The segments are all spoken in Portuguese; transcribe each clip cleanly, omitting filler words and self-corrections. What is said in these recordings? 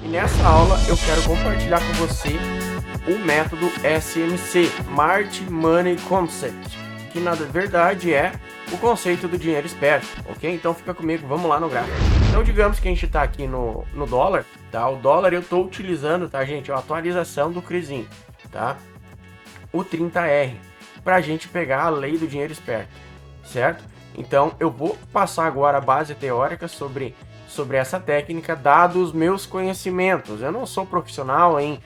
E nessa aula eu quero compartilhar com você o método SMC, Smart Money Concept, que na verdade é o conceito do dinheiro esperto, ok? Então fica comigo, vamos lá no gráfico. Então digamos que a gente está aqui no dólar, tá? O dólar eu estou utilizando, tá gente, a atualização do CRISIM, tá? O 30R, para a gente pegar a lei do dinheiro esperto, certo? Então eu vou passar agora a base teórica sobre essa técnica, dados os meus conhecimentos. Eu não sou profissional em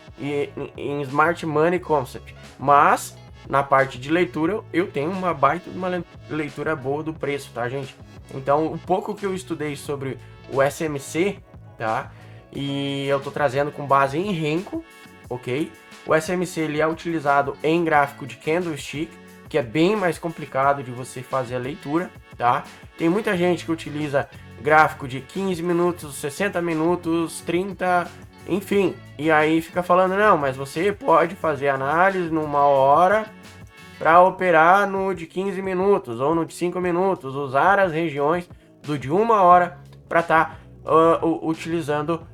Smart Money Concept, mas na parte de leitura eu tenho uma baita de uma leitura boa do preço, tá gente? Então o pouco que eu estudei sobre o SMC, tá? E eu tô trazendo com base em Renko, ok? O SMC ele é utilizado em gráfico de candlestick, que é bem mais complicado de você fazer a leitura, tá? Tem muita gente que utiliza gráfico de 15 minutos, 60 minutos, 30, enfim. E aí fica falando, não, mas você pode fazer análise numa hora para operar no de 15 minutos ou no de 5 minutos, usar as regiões do de uma hora para estar utilizando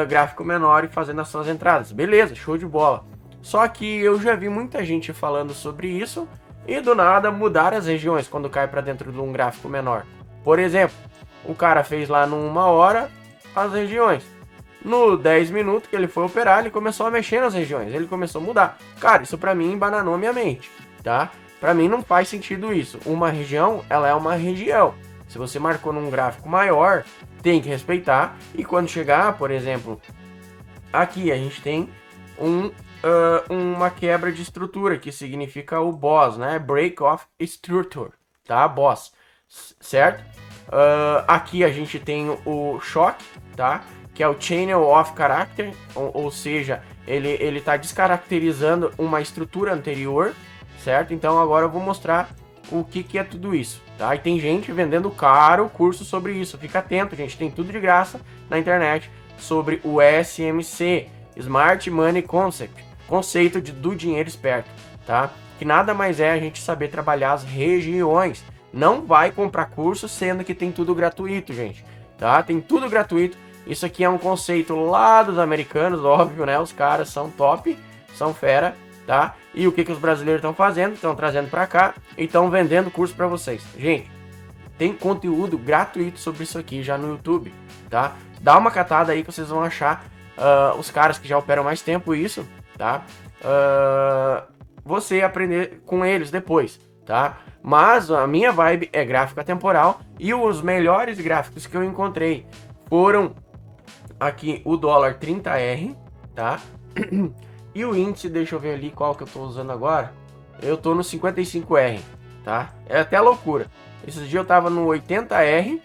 gráfico menor e fazendo as suas entradas. Beleza, show de bola. Só que eu já vi muita gente falando sobre isso e do nada mudar as regiões quando cai para dentro de um gráfico menor. Por exemplo, o cara fez lá numa hora as regiões. No 10 minutos que ele foi operar, ele começou a mexer nas regiões, ele começou a mudar. Cara, isso para mim embananou minha mente, tá? Para mim não faz sentido isso. Uma região, ela é uma região. Se você marcou num gráfico maior, tem que respeitar. E quando chegar, por exemplo, aqui a gente tem uma quebra de estrutura, que significa o BOS, né? Break of Structure, tá? BOS, certo? Aqui a gente tem o choque, tá? Que é o Channel of Character, ou seja, ele tá descaracterizando uma estrutura anterior, certo? Então agora eu vou mostrar o que é tudo isso, tá? E tem gente vendendo caro curso sobre isso, fica atento, gente, tem tudo de graça na internet sobre o SMC, Smart Money Concept, conceito do dinheiro esperto, tá? Que nada mais é a gente saber trabalhar as regiões. Não vai comprar curso sendo que tem tudo gratuito, gente, tá? Tem tudo gratuito. Isso aqui é um conceito lá dos americanos, óbvio, né? Os caras são top, são fera, tá? E o que os brasileiros estão fazendo? Estão trazendo para cá e estão vendendo curso para vocês. Gente, tem conteúdo gratuito sobre isso aqui já no YouTube, tá? Dá uma catada aí que vocês vão achar os caras que já operam mais tempo isso, tá? Você aprender com eles depois, tá? Mas a minha vibe é gráfico atemporal e os melhores gráficos que eu encontrei foram aqui o dólar 30R, tá? E o índice, deixa eu ver ali qual que eu tô usando agora. Eu tô no 55R, tá? É até loucura. Esses dias eu tava no 80R,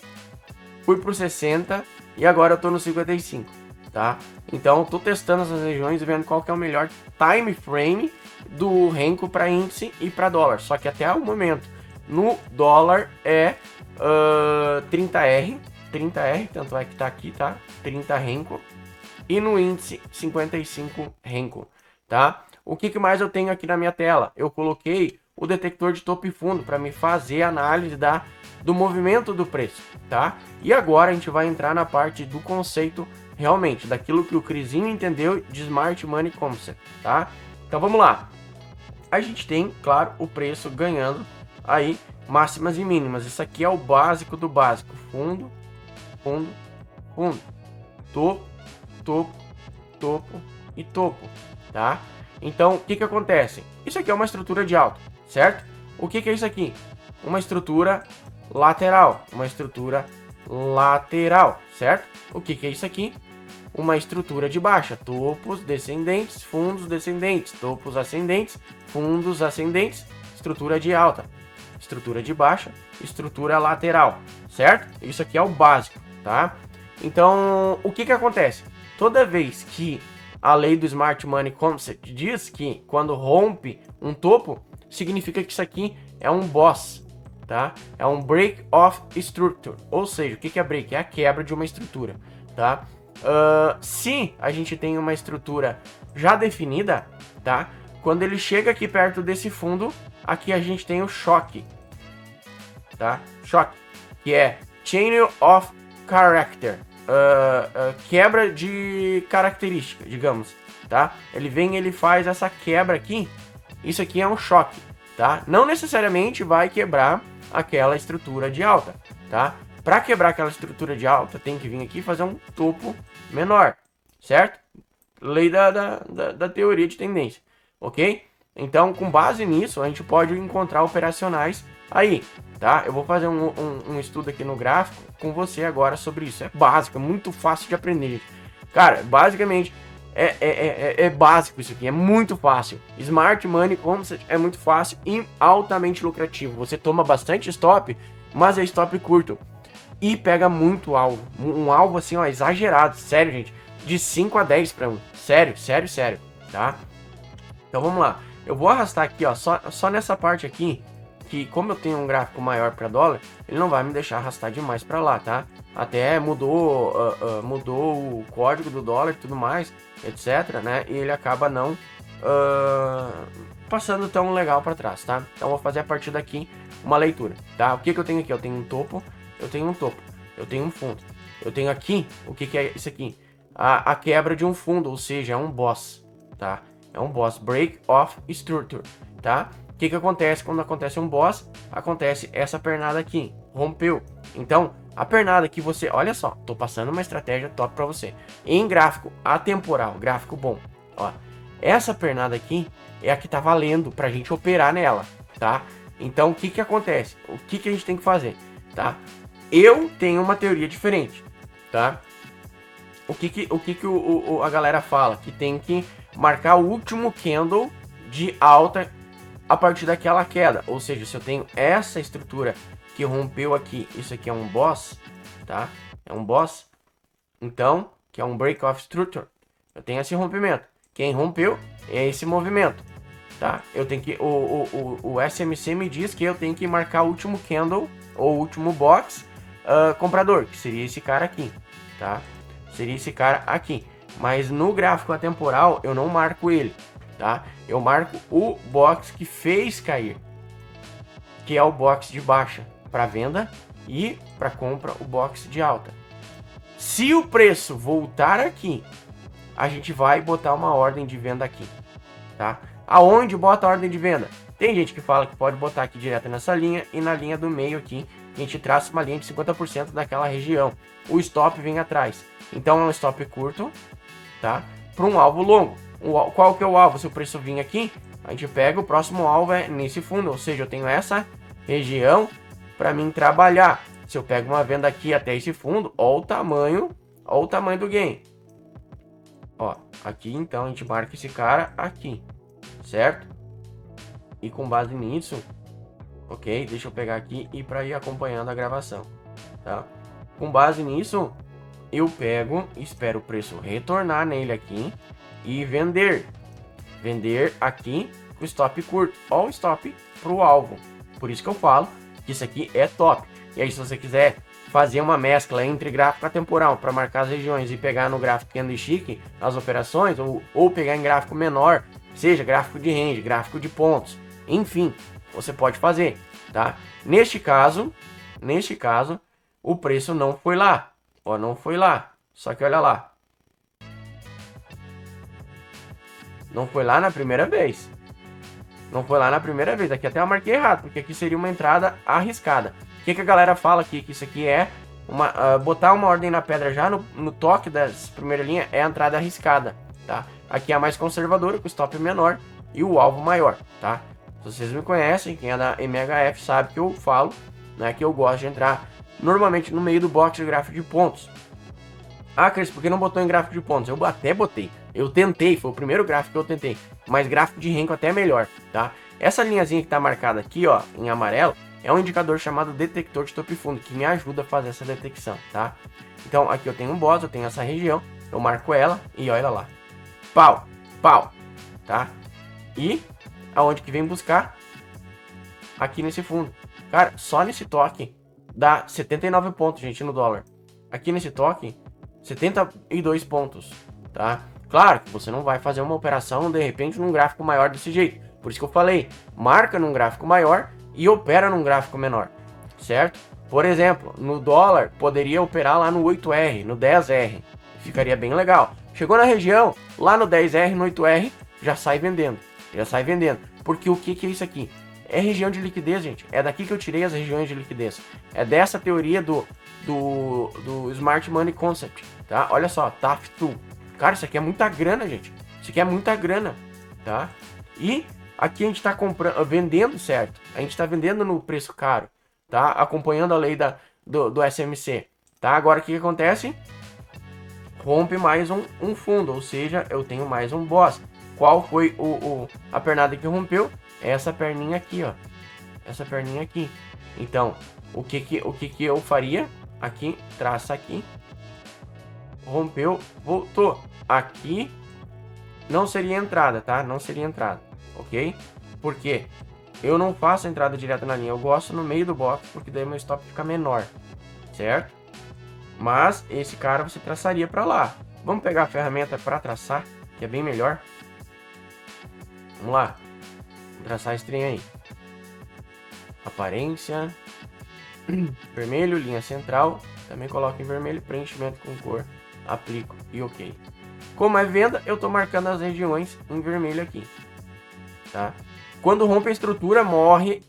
fui pro 60 e agora eu tô no 55, tá? Então eu tô testando essas regiões e vendo qual que é o melhor time frame do Renko para índice e para dólar. Só que até o momento no dólar é 30R, tanto é que tá aqui, tá? 30 Renko. E no índice 55 Renko, tá? O que mais eu tenho aqui na minha tela? Eu coloquei o detector de topo e fundo para me fazer análise do movimento do preço, tá? E agora a gente vai entrar na parte do conceito realmente, daquilo que o CRISIM entendeu de Smart Money Concept, tá? Então vamos lá. A gente tem, claro, o preço ganhando aí máximas e mínimas. Isso aqui é o básico do básico. Fundo, fundo, fundo. Topo, topo, topo e topo, tá? Então, o que acontece? Isso aqui é uma estrutura de alta, certo? O que é isso aqui? Uma estrutura lateral, certo? O que é isso aqui? Uma estrutura de baixa, topos descendentes, fundos descendentes, topos ascendentes, fundos ascendentes, estrutura de alta, estrutura de baixa, estrutura lateral, certo? Isso aqui é o básico, tá? Então, o que acontece? Toda vez que a lei do Smart Money Concept diz que quando rompe um topo, significa que isso aqui é um BOS, tá? É um Break of Structure, ou seja, o que é break? É a quebra de uma estrutura, tá? Se a gente tem uma estrutura já definida, tá? Quando ele chega aqui perto desse fundo, aqui a gente tem o choque, tá? Choque, que é Channel of Character, quebra de característica, digamos, tá? Ele vem, ele faz essa quebra aqui. Isso aqui é um choque, tá? Não necessariamente vai quebrar aquela estrutura de alta, tá? Para quebrar aquela estrutura de alta, tem que vir aqui e fazer um topo menor, certo? Lei da teoria de tendência, ok? Então, com base nisso, a gente pode encontrar operacionais aí, tá? Eu vou fazer um estudo aqui no gráfico com você agora sobre isso. É básico, é muito fácil de aprender, gente. Cara, basicamente, é básico isso aqui, é muito fácil. Smart Money Concept é muito fácil e altamente lucrativo. Você toma bastante stop, mas é stop curto. E pega muito alvo. Um alvo assim, ó, exagerado. Sério, gente. De 5 a 10 para 1. Sério, sério, sério. Tá? Então vamos lá. Eu vou arrastar aqui, ó. Só nessa parte aqui. Que como eu tenho um gráfico maior para dólar, ele não vai me deixar arrastar demais para lá, tá? Até mudou o código do dólar e tudo mais, etc, né? E ele acaba não passando tão legal para trás, tá? Então vou fazer a partir daqui uma leitura, tá? O que eu tenho aqui? Eu tenho um topo, eu tenho um topo, eu tenho um fundo. Eu tenho aqui, o que é isso aqui? A quebra de um fundo, ou seja, é um boss, tá? É um boss, break of structure, tá? O que acontece quando acontece um boss? Acontece essa pernada aqui, rompeu. Então, a pernada que você... Olha só, tô passando uma estratégia top para você. Em gráfico atemporal, gráfico bom. Ó, essa pernada aqui é a que tá valendo pra gente operar nela, tá? Então, o que acontece? O que a gente tem que fazer, tá? Eu tenho uma teoria diferente, tá? A galera fala? Que tem que marcar o último candle de alta a partir daquela queda. Ou seja, se eu tenho essa estrutura que rompeu aqui, isso aqui é um boss, tá? É um boss. Então, que é um break of structure. Eu tenho esse rompimento. Quem rompeu é esse movimento, tá? Eu tenho que... O SMC me diz que eu tenho que marcar o último candle, ou último box comprador, que seria esse cara aqui, tá? Seria esse cara aqui. Mas no gráfico atemporal, eu não marco ele, tá? Eu marco o box que fez cair, que é o box de baixa para venda e para compra o box de alta. Se o preço voltar aqui, a gente vai botar uma ordem de venda aqui, tá? Aonde bota a ordem de venda? Tem gente que fala que pode botar aqui direto nessa linha e na linha do meio aqui, a gente traça uma linha de 50% daquela região. O stop vem atrás. Então é um stop curto, tá? Para um alvo longo. Qual que é o alvo? Se o preço vir aqui, a gente pega o próximo alvo é nesse fundo, ou seja, eu tenho essa região para mim trabalhar. Se eu pego uma venda aqui até esse fundo, ó o tamanho do gain. Ó, aqui então a gente marca esse cara aqui, certo? E com base nisso, ok? Deixa eu pegar aqui e para ir acompanhando a gravação, tá? Com base nisso, eu pego, espero o preço retornar nele aqui e vender aqui com stop curto, ó o stop pro alvo. Por isso que eu falo que isso aqui é top. E aí se você quiser fazer uma mescla entre gráfico atemporal para marcar as regiões e pegar no gráfico candlestick as operações, ou pegar em gráfico menor, seja gráfico de range, gráfico de pontos, enfim, você pode fazer, tá? Neste caso, o preço não foi lá, ó, não foi lá, só que olha lá, não foi lá na primeira vez. Não foi lá na primeira vez. Aqui até eu marquei errado, porque aqui seria uma entrada arriscada. O que a galera fala aqui? Que isso aqui é botar uma ordem na pedra já no toque das primeiras linhas é a entrada arriscada, tá? Aqui é a mais conservadora, com o stop menor e o alvo maior, tá? Se vocês me conhecem, quem é da MHF sabe que eu falo, né, que eu gosto de entrar normalmente no meio do box de gráfico de pontos. Ah, Cris, por que não botou em gráfico de pontos? Eu até botei. Eu tentei, foi o primeiro gráfico que eu tentei. Mas gráfico de renko até é melhor, tá? Essa linhazinha que tá marcada aqui, ó, em amarelo, é um indicador chamado detector de topo e fundo, que me ajuda a fazer essa detecção, tá? Então, aqui eu tenho um boss, eu tenho essa região, eu marco ela e olha lá. Pau, pau, tá? E aonde que vem buscar? Aqui nesse fundo. Cara, só nesse toque dá 79 pontos, gente, no dólar. Aqui nesse toque, 72 pontos, tá? Claro que você não vai fazer uma operação, de repente, num gráfico maior desse jeito. Por isso que eu falei, marca num gráfico maior e opera num gráfico menor, certo? Por exemplo, no dólar, poderia operar lá no 8R, no 10R. Ficaria bem legal. Chegou na região, lá no 10R, no 8R, já sai vendendo. Já sai vendendo. Porque o que é isso aqui? É região de liquidez, gente. É daqui que eu tirei as regiões de liquidez. É dessa teoria do Smart Money Concept, tá? Olha só, TAF2. Cara, isso aqui é muita grana, gente. Isso aqui é muita grana, tá? E aqui a gente tá comprando, vendendo, certo? A gente tá vendendo no preço caro, tá? Acompanhando a lei do SMC, tá? Agora o que acontece? Rompe mais um fundo, ou seja, eu tenho mais um boss. Qual foi a pernada que rompeu? Essa perninha aqui, ó. Essa perninha aqui. Então, o que eu faria? Aqui, traça aqui. Rompeu, voltou. Aqui não seria entrada, tá? Não seria entrada, ok? Porque eu não faço a entrada direta na linha. Eu gosto no meio do box, porque daí meu stop fica menor, certo? Mas esse cara você traçaria para lá. Vamos pegar a ferramenta para traçar, que é bem melhor. Vamos lá. Vou traçar esse trem aí. Aparência. Vermelho, linha central. Também coloco em vermelho. Preenchimento com cor. Aplico e ok. Como é venda, eu estou marcando as regiões em vermelho aqui. Tá? Quando rompe a estrutura, morre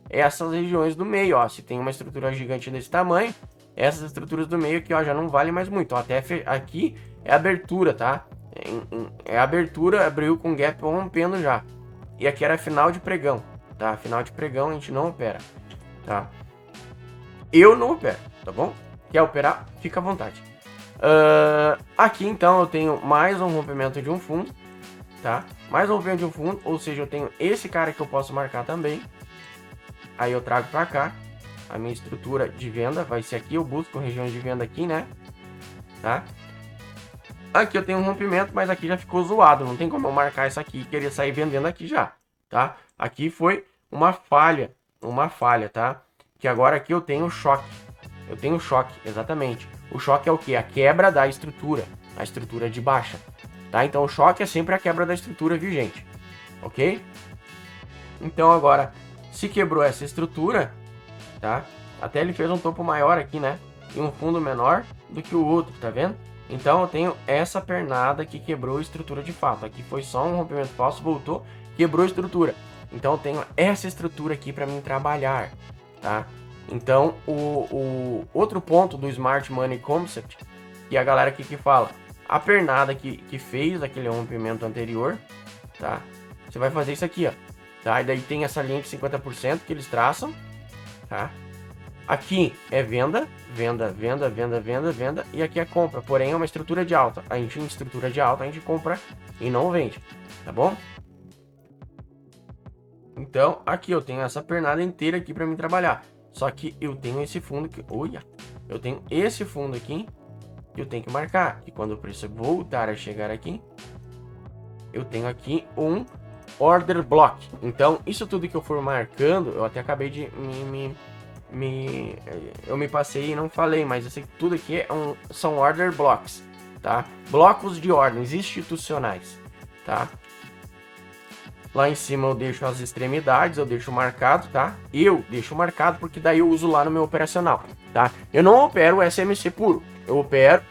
essas regiões do meio. Ó. Se tem uma estrutura gigante desse tamanho, essas estruturas do meio aqui, ó, já não valem mais muito. Ó, até aqui é abertura, tá? É abertura, abriu com gap rompendo já. E aqui era final de pregão, tá? Final de pregão a gente não opera, tá? Eu não opero, tá bom? Quer operar? Fica à vontade. Aqui então eu tenho mais um rompimento de um fundo, tá? Mais um rompimento de um fundo, ou seja, eu tenho esse cara que eu posso marcar também. Aí eu trago pra cá. A minha estrutura de venda vai ser aqui, eu busco regiões de venda aqui, né? Tá? Aqui eu tenho um rompimento, mas aqui já ficou zoado. Não tem como eu marcar isso aqui e querer sair vendendo aqui já, tá? Aqui foi uma falha, tá? Que agora aqui eu tenho choque. Eu tenho choque, exatamente. O choque é o que? A quebra da estrutura. A estrutura de baixa, tá? Então o choque é sempre a quebra da estrutura, viu, gente? Ok? Então agora, se quebrou essa estrutura, tá? Até ele fez um topo maior aqui, né? E um fundo menor do que o outro, tá vendo? Então eu tenho essa pernada que quebrou a estrutura de fato. Aqui foi só um rompimento falso, voltou, quebrou a estrutura. Então eu tenho essa estrutura aqui para mim trabalhar, tá? Então o outro ponto do Smart Money Concept, que é a galera aqui que fala, a pernada que fez aquele rompimento anterior, tá? Você vai fazer isso aqui, ó, tá? E daí tem essa linha de 50% que eles traçam, tá? Aqui é venda, e aqui é compra, porém é uma estrutura de alta. A gente em estrutura de alta a gente compra e não vende, tá bom? Então aqui eu tenho essa pernada inteira aqui para mim trabalhar. Só que eu tenho esse fundo que, olha, eu tenho esse fundo aqui que eu tenho que marcar. E quando o preço voltar a chegar aqui, eu tenho aqui um order block. Então isso tudo que eu for marcando, eu até acabei de eu me passei e não falei, mas isso tudo aqui são order blocks, tá? Blocos de ordens institucionais, tá? Lá em cima eu deixo as extremidades, eu deixo marcado, tá? Eu deixo marcado porque daí eu uso lá no meu operacional, tá? Eu não opero o SMC puro,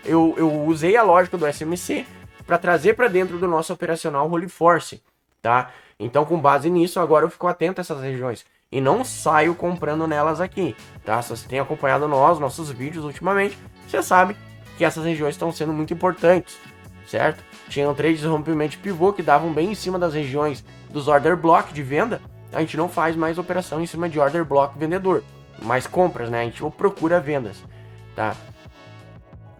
eu usei a lógica do SMC para trazer para dentro do nosso operacional Holy Force, tá? Então com base nisso agora eu fico atento a essas regiões. E não saio comprando nelas aqui, tá? Se você tem acompanhado nossos vídeos ultimamente, você sabe que essas regiões estão sendo muito importantes, certo? Tinham trades de rompimento de pivô que davam bem em cima das regiões dos order block de venda. A gente não faz mais operação em cima de order block vendedor, mais compras, né? A gente procura vendas, tá?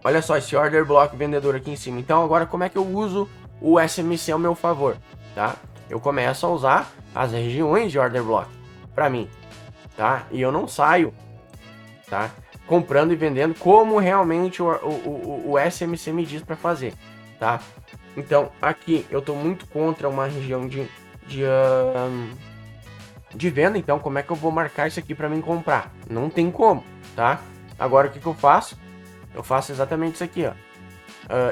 Olha só esse order block vendedor aqui em cima. Então agora como é que eu uso o SMC ao meu favor, tá? Eu começo a usar as regiões de order block para mim, tá? E eu não saio, tá? Comprando e vendendo como realmente o SMC me diz para fazer, tá? Então aqui eu tô muito contra uma região de venda. Então como é que eu vou marcar isso aqui para mim comprar? Não tem como, tá? Agora o que eu faço? Eu faço exatamente isso aqui, ó.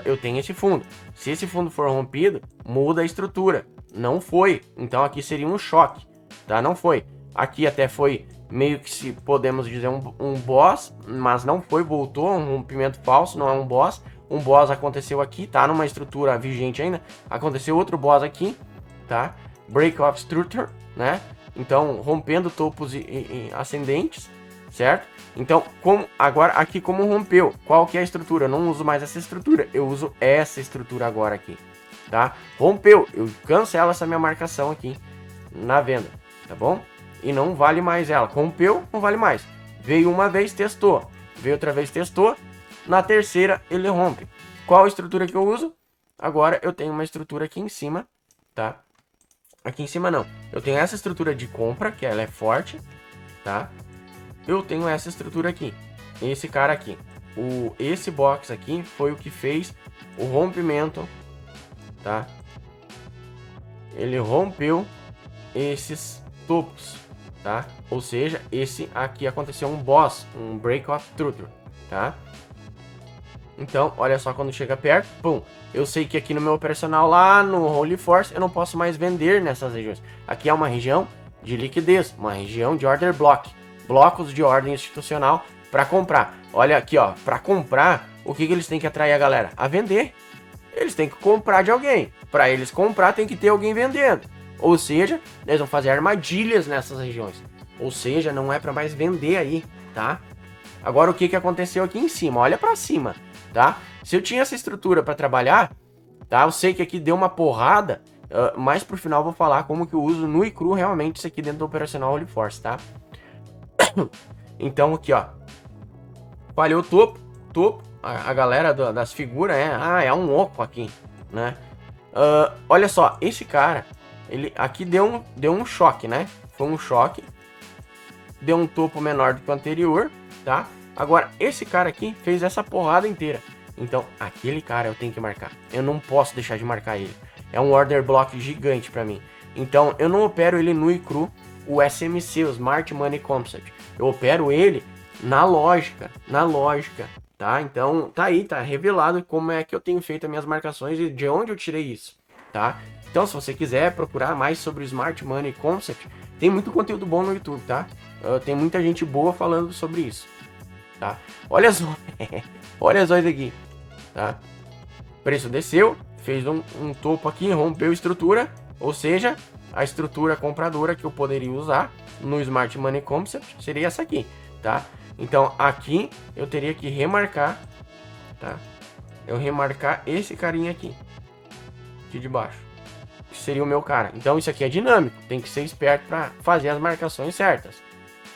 Eu tenho esse fundo. Se esse fundo for rompido, muda a estrutura. Não foi. Então aqui seria um choque, tá? Não foi. Aqui até foi meio que, se podemos dizer, um boss, mas não foi, voltou, um rompimento falso, não é um boss. Um boss aconteceu aqui, tá numa estrutura vigente ainda. Aconteceu outro boss aqui, tá? Break of Structure, né? Então, rompendo topos e ascendentes, certo? Então, agora aqui como rompeu, qual que é a estrutura? Eu não uso mais essa estrutura, eu uso essa estrutura agora aqui, tá? Rompeu, eu cancelo essa minha marcação aqui na venda, tá bom? E não vale mais ela. Rompeu, não vale mais. Veio uma vez, testou. Veio outra vez, testou. Na terceira, ele rompe. Qual a estrutura que eu uso? Agora eu tenho uma estrutura aqui em cima, tá? Aqui em cima não. Eu tenho essa estrutura de compra, que ela é forte, tá? Eu tenho essa estrutura aqui. Esse cara aqui. Esse box aqui foi o que fez o rompimento, tá? Ele rompeu esses topos, tá? Ou seja, esse aqui aconteceu um boss, um break of truth, tá? Então, olha só, quando chega perto, pum, eu sei que aqui no meu operacional lá no Holy Force eu não posso mais vender nessas regiões. Aqui é uma região de liquidez, uma região de order block, blocos de ordem institucional para comprar. Olha aqui, ó, para comprar, o que eles têm que atrair a galera? A vender. Eles têm que comprar de alguém. Para eles comprar, tem que ter alguém vendendo. Ou seja, eles vão fazer armadilhas nessas regiões. Ou seja, não é para mais vender aí, tá? Agora o que aconteceu aqui em cima? Olha para cima, tá? Se eu tinha essa estrutura para trabalhar, tá? Eu sei que aqui deu uma porrada, mas pro final eu vou falar como que eu uso nu e cru realmente isso aqui dentro do operacional Holy Force, tá? Então aqui, ó, falhou o topo, a galera das figuras é um oco aqui, né? Olha só, esse cara, ele aqui deu um choque, né? Foi um choque, deu um topo menor do que o anterior, tá? Agora, esse cara aqui fez essa porrada inteira. Então, aquele cara eu tenho que marcar. Eu não posso deixar de marcar ele. É um order block gigante pra mim. Então, eu não opero ele nu e cru, o SMC, o Smart Money Concept. Eu opero ele na lógica, tá? Então, tá aí, tá revelado como é que eu tenho feito as minhas marcações e de onde eu tirei isso, tá? Então, se você quiser procurar mais sobre o Smart Money Concept, tem muito conteúdo bom no YouTube, tá? Tem muita gente boa falando sobre isso, tá? Olha só, olha só isso aqui, tá? Preço desceu, fez um topo aqui, rompeu a estrutura, ou seja, a estrutura compradora que eu poderia usar no Smart Money Concept seria essa aqui, tá? Então aqui eu teria que remarcar, tá? Eu remarcar esse carinha aqui de baixo, que seria o meu cara. Então isso aqui é dinâmico, tem que ser esperto para fazer as marcações certas,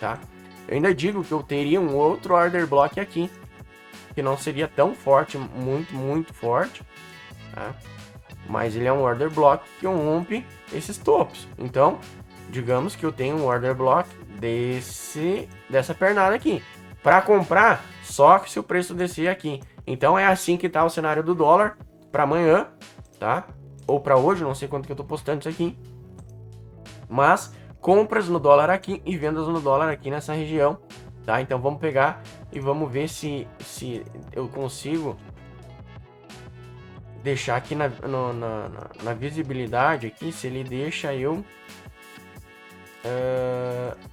tá? Eu ainda digo que eu teria um outro order block aqui, que não seria tão forte, muito forte, tá? Mas ele é um order block que rompe esses topos. Então, digamos que eu tenho um order block dessa pernada aqui. Para comprar, só que se o preço descer aqui. Então é assim que tá o cenário do dólar para amanhã, tá? Ou para hoje, não sei quanto que eu tô postando isso aqui. Mas compras no dólar aqui e vendas no dólar aqui nessa região, tá? Então vamos pegar e vamos ver se eu consigo deixar aqui na visibilidade aqui, se ele deixa eu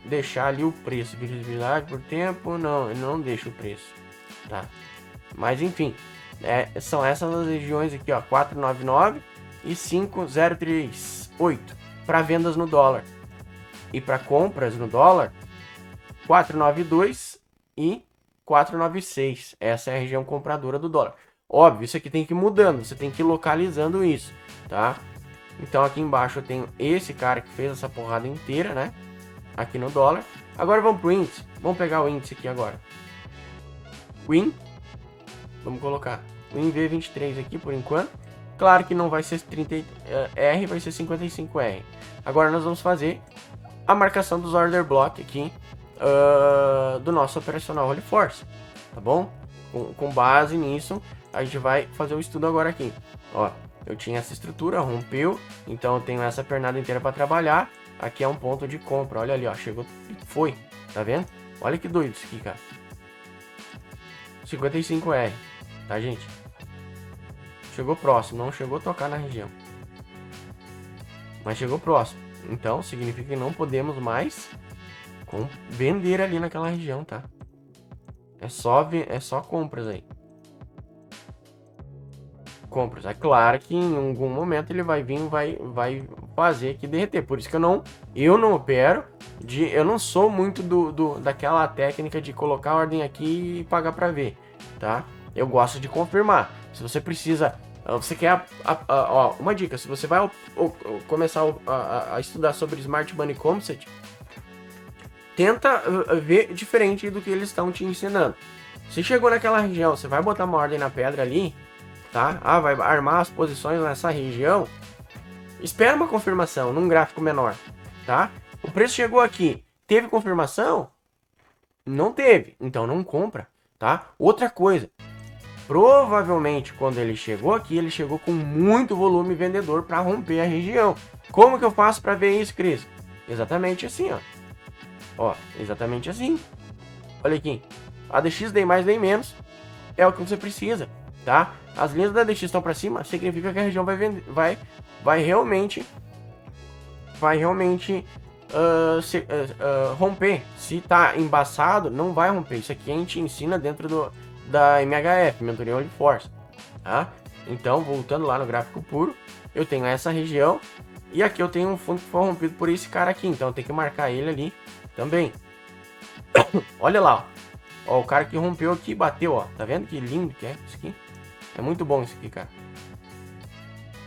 deixar ali o preço, visibilidade por tempo, não, ele não deixa o preço, tá? Mas enfim, são essas as regiões aqui, ó, 499 e 5038 para vendas no dólar. E para compras no dólar, 492 e 496. Essa é a região compradora do dólar. Óbvio, isso aqui tem que ir mudando, você tem que ir localizando isso, tá? Então aqui embaixo eu tenho esse cara que fez essa porrada inteira, né? Aqui no dólar. Agora vamos pro índice. Vamos pegar o índice aqui agora. Win. Vamos colocar o INV23 aqui por enquanto. Claro que não vai ser 30R, vai ser 55R. Agora nós vamos fazer a marcação dos order block aqui do nosso operacional Holy Force, tá bom? Com base nisso, a gente vai fazer o estudo agora aqui. Ó, eu tinha essa estrutura, rompeu, então eu tenho essa pernada inteira para trabalhar. Aqui é um ponto de compra, olha ali, ó, chegou e foi, tá vendo? Olha que doido isso aqui, cara. 55R, tá, gente? Chegou próximo, não chegou a tocar na região, mas chegou próximo. Então significa que não podemos mais vender ali naquela região, tá? É só compras aí. Compras. É claro que em algum momento ele vai vir, vai fazer aqui derreter. Por isso que eu não opero, eu não sou muito daquela técnica de colocar a ordem aqui e pagar para ver, tá? Eu gosto de confirmar. Se você precisa, você quer, ó, uma dica, se você vai começar a estudar sobre Smart Money Concept, tenta ver diferente do que eles estão te ensinando. Se chegou naquela região, você vai botar uma ordem na pedra ali, tá? Vai armar as posições nessa região. Espera uma confirmação num gráfico menor, tá? O preço chegou aqui, teve confirmação? Não teve, então não compra, tá? Outra coisa, provavelmente quando ele chegou aqui, ele chegou com muito volume vendedor para romper a região. Como que eu faço para ver isso, Cris? Exatamente assim, ó. Ó, exatamente assim. Olha aqui, a DX Day mais Day menos é o que você precisa, tá? As linhas da DX estão para cima, significa que a região vai realmente romper. Se tá embaçado, não vai romper. Isso aqui a gente ensina dentro da MHF, Mentoria Holy Force, tá? Então, voltando lá no gráfico puro, eu tenho essa região e aqui eu tenho um fundo que foi rompido por esse cara aqui, então eu tenho que marcar ele ali também. Olha lá, ó, o cara que rompeu aqui, bateu, ó, tá vendo que lindo que é isso aqui? É muito bom isso aqui, cara.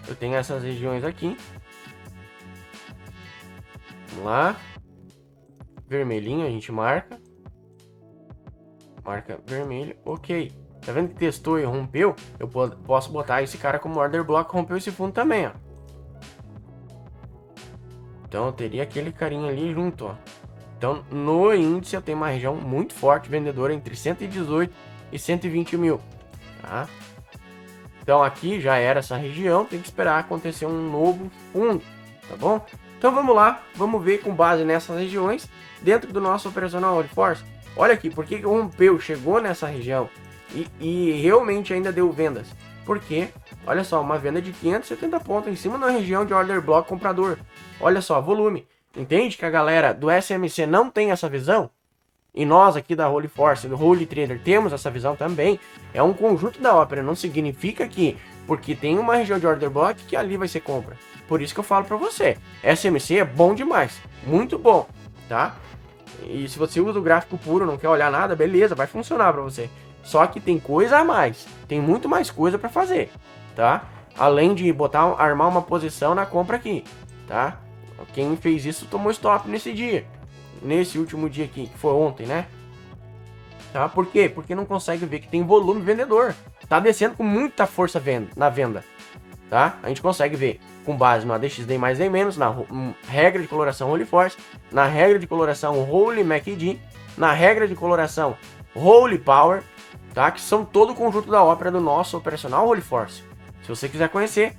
Eu tenho essas regiões aqui. Vamos lá. Vermelhinho, a gente marca. Marca vermelho, ok. Tá vendo que testou e rompeu? Eu posso botar esse cara como order block, rompeu esse fundo também, ó. Então eu teria aquele carinha ali junto, ó. Então no índice eu tenho uma região muito forte, vendedora entre 118 e 120 mil, tá? Então aqui já era essa região, tem que esperar acontecer um novo fundo, tá bom? Então vamos lá, vamos ver com base nessas regiões, dentro do nosso operacional Holy Force. Olha aqui, por que rompeu, chegou nessa região e realmente ainda deu vendas? Porque, olha só, uma venda de 570 pontos em cima da região de order block comprador. Olha só, volume. Entende que a galera do SMC não tem essa visão? E nós aqui da Holy Force, do Holy Trader, temos essa visão também. É um conjunto da ópera, não significa que porque tem uma região de order block que ali vai ser compra. Por isso que eu falo pra você, SMC é bom demais, muito bom, tá? E se você usa o gráfico puro, não quer olhar nada, beleza, vai funcionar pra você. Só que tem coisa a mais, tem muito mais coisa pra fazer, tá? Além de armar uma posição na compra aqui, tá? Quem fez isso tomou stop nesse dia. Nesse último dia aqui, que foi ontem, né? Tá? Por quê? Porque não consegue ver que tem volume vendedor. Tá descendo com muita força na venda. Tá? A gente consegue ver com base no ADXD mais D menos, na regra de coloração Holy Force, na regra de coloração Holy MACD, na regra de coloração Holy Power, tá? Que são todo o conjunto da ópera do nosso operacional Holy Force. Se você quiser conhecer,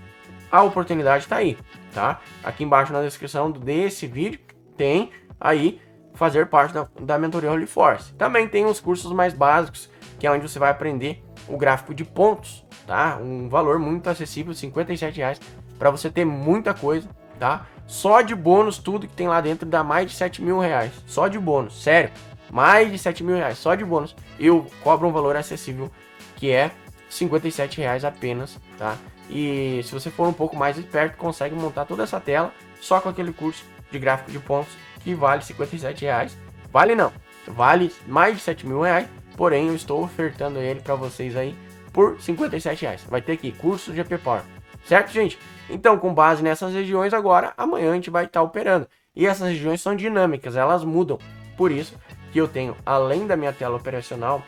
a oportunidade está aí, tá? Aqui embaixo na descrição desse vídeo tem aí fazer parte da mentoria Holy Force. Também tem os cursos mais básicos, que é onde você vai aprender o gráfico de pontos, tá? Um valor muito acessível, R$57, para você ter muita coisa, tá? Só de bônus, tudo que tem lá dentro dá mais de R$7.000, só de bônus, sério, mais de R$7.000, só de bônus. Eu cobro um valor acessível, que é R$57 apenas, tá? E se você for um pouco mais esperto, consegue montar toda essa tela só com aquele curso de gráfico de pontos que vale R$57. Vale não, vale mais de R$7.000, porém eu estou ofertando ele para vocês aí por R$57. Vai ter aqui curso de GP Power, certo, gente? Então, com base nessas regiões agora, amanhã a gente vai estar operando. E essas regiões são dinâmicas, elas mudam. Por isso que eu tenho, além da minha tela operacional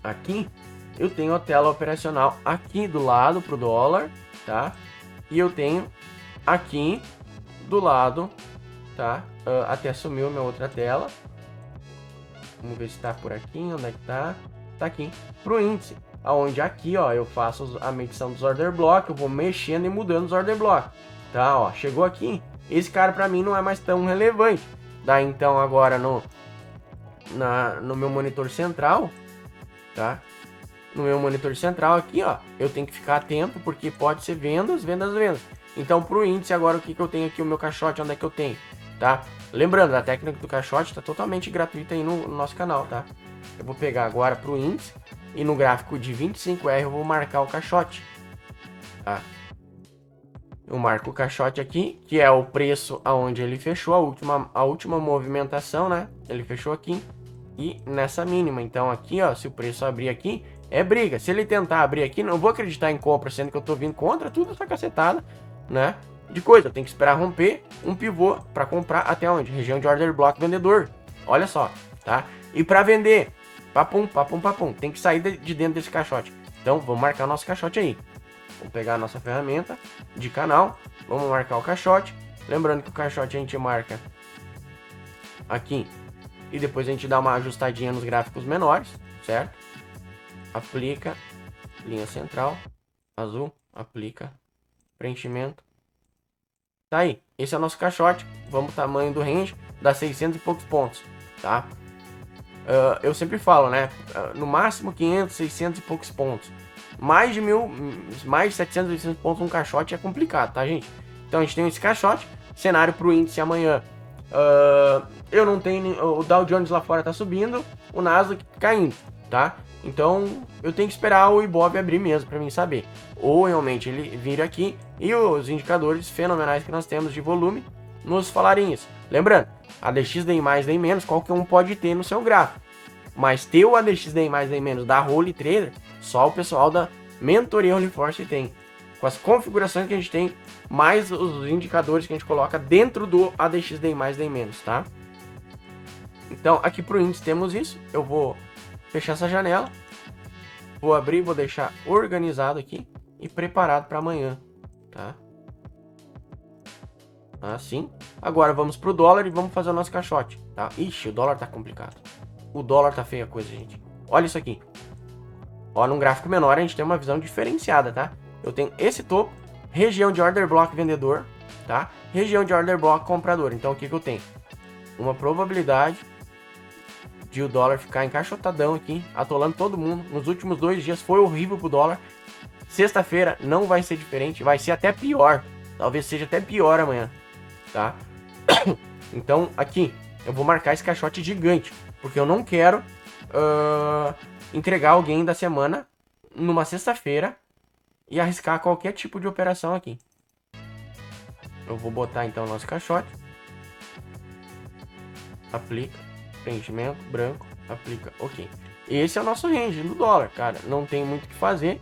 aqui, eu tenho a tela operacional aqui do lado pro dólar, tá? E eu tenho aqui do lado, tá? Até sumiu minha outra tela. Vamos ver se tá por aqui, onde é que tá? Tá aqui, pro índice. Aonde aqui, ó, eu faço a medição dos order block, eu vou mexendo e mudando os order block, tá? Ó, chegou aqui, esse cara pra mim não é mais tão relevante. Daí então agora no meu monitor central, tá? No meu monitor central aqui, ó, eu tenho que ficar atento porque pode ser vendas. Então pro índice agora o que eu tenho aqui, o meu caixote, onde é que eu tenho? tá? Lembrando, a técnica do caixote está totalmente gratuita aí no nosso canal, tá? Eu vou pegar agora para o índice e no gráfico de 25R eu vou marcar o caixote, tá? Eu marco o caixote aqui, que é o preço aonde ele fechou, a última movimentação, né? Ele fechou aqui e nessa mínima. Então aqui, ó, se o preço abrir aqui, é briga. Se ele tentar abrir aqui, não vou acreditar em compra, sendo que eu tô vindo contra tudo essa cacetada, né? De coisa, eu tenho que esperar romper um pivô para comprar até onde? Região de order block vendedor. Olha só, tá? E para vender, papum, papum, papum, tem que sair de dentro desse caixote. Então, vamos marcar o nosso caixote aí. Vamos pegar a nossa ferramenta de canal, vamos marcar o caixote. Lembrando que o caixote a gente marca aqui e depois a gente dá uma ajustadinha nos gráficos menores, certo? Aplica, linha central, azul, aplica, preenchimento. Tá aí, esse é o nosso caixote. Vamos tamanho do range, dá 600 e poucos pontos, tá? Eu sempre falo, né? No máximo 500, 600 e poucos pontos. Mais de 700, 800 pontos um caixote é complicado, tá, gente? Então a gente tem esse caixote, cenário pro índice amanhã. Eu não tenho, o Dow Jones lá fora tá subindo, o Nasdaq caindo, tá? Então eu tenho que esperar o Ibov abrir mesmo para mim saber. Ou realmente ele vir aqui e os indicadores fenomenais que nós temos de volume nos falarem isso. Lembrando, ADX DI mais DI menos qualquer um pode ter no seu gráfico. Mas ter o ADX DI mais DI menos da Holy Trader, só o pessoal da mentoria Holy Force tem. Com as configurações que a gente tem, mais os indicadores que a gente coloca dentro do ADX DI mais DI menos, tá? Então aqui pro índice temos isso. Eu vou fechar essa janela, vou abrir, vou deixar organizado aqui e preparado para amanhã, tá? Assim. Agora vamos pro dólar e vamos fazer o nosso caixote, tá? Ixi, o dólar tá complicado. O dólar tá feia a coisa, gente. Olha isso aqui. Ó, num gráfico menor a gente tem uma visão diferenciada, tá? Eu tenho esse topo, região de order block vendedor, tá? Região de order block comprador. Então o que que eu tenho? Uma probabilidade de o dólar ficar encaixotadão aqui, atolando todo mundo. Nos últimos 2 dias foi horrível pro dólar. Sexta-feira não vai ser diferente, vai ser até pior. Talvez seja até pior amanhã, tá? Então aqui eu vou marcar esse caixote gigante, porque eu não quero entregar alguém da semana numa sexta-feira e arriscar qualquer tipo de operação aqui. Eu vou botar então o nosso caixote. Aplica, preenchimento, branco, aplica, ok. Esse é o nosso range do dólar, cara. Não tem muito o que fazer.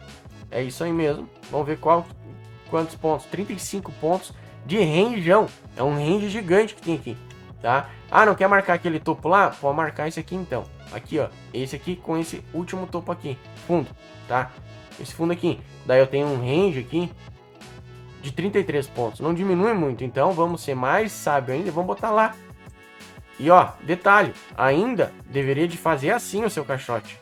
É isso aí mesmo. Vamos ver quantos pontos. 35 pontos de rangeão. É um range gigante que tem aqui, tá? Ah, não quer marcar aquele topo lá? Pode marcar esse aqui então. Aqui, ó. Esse aqui com esse último topo aqui. Fundo, tá? Esse fundo aqui. Daí eu tenho um range aqui de 33 pontos. Não diminui muito. Então vamos ser mais sábio ainda e vamos botar lá. E ó, detalhe, ainda deveria de fazer assim o seu caixote.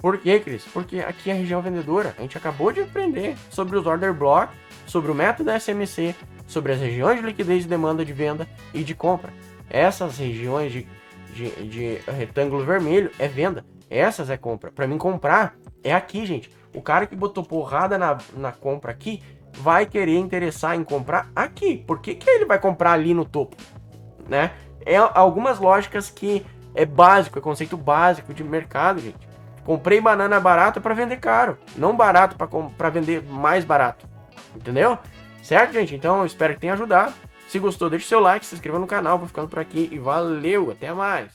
Por quê, Cris? Porque aqui é a região vendedora. A gente acabou de aprender sobre os order block, sobre o método SMC, sobre as regiões de liquidez de demanda de venda e de compra. Essas regiões de retângulo vermelho é venda, essas é compra. Para mim comprar é aqui, gente. O cara que botou porrada na compra aqui vai querer interessar em comprar aqui. Por que que ele vai comprar ali no topo? Né? É algumas lógicas que é básico, é conceito básico de mercado, gente. Comprei banana barata para vender caro, não barato para vender mais barato. Entendeu? Certo, gente? Então eu espero que tenha ajudado. Se gostou, deixe seu like, se inscreva no canal. Vou ficando por aqui e valeu, até mais.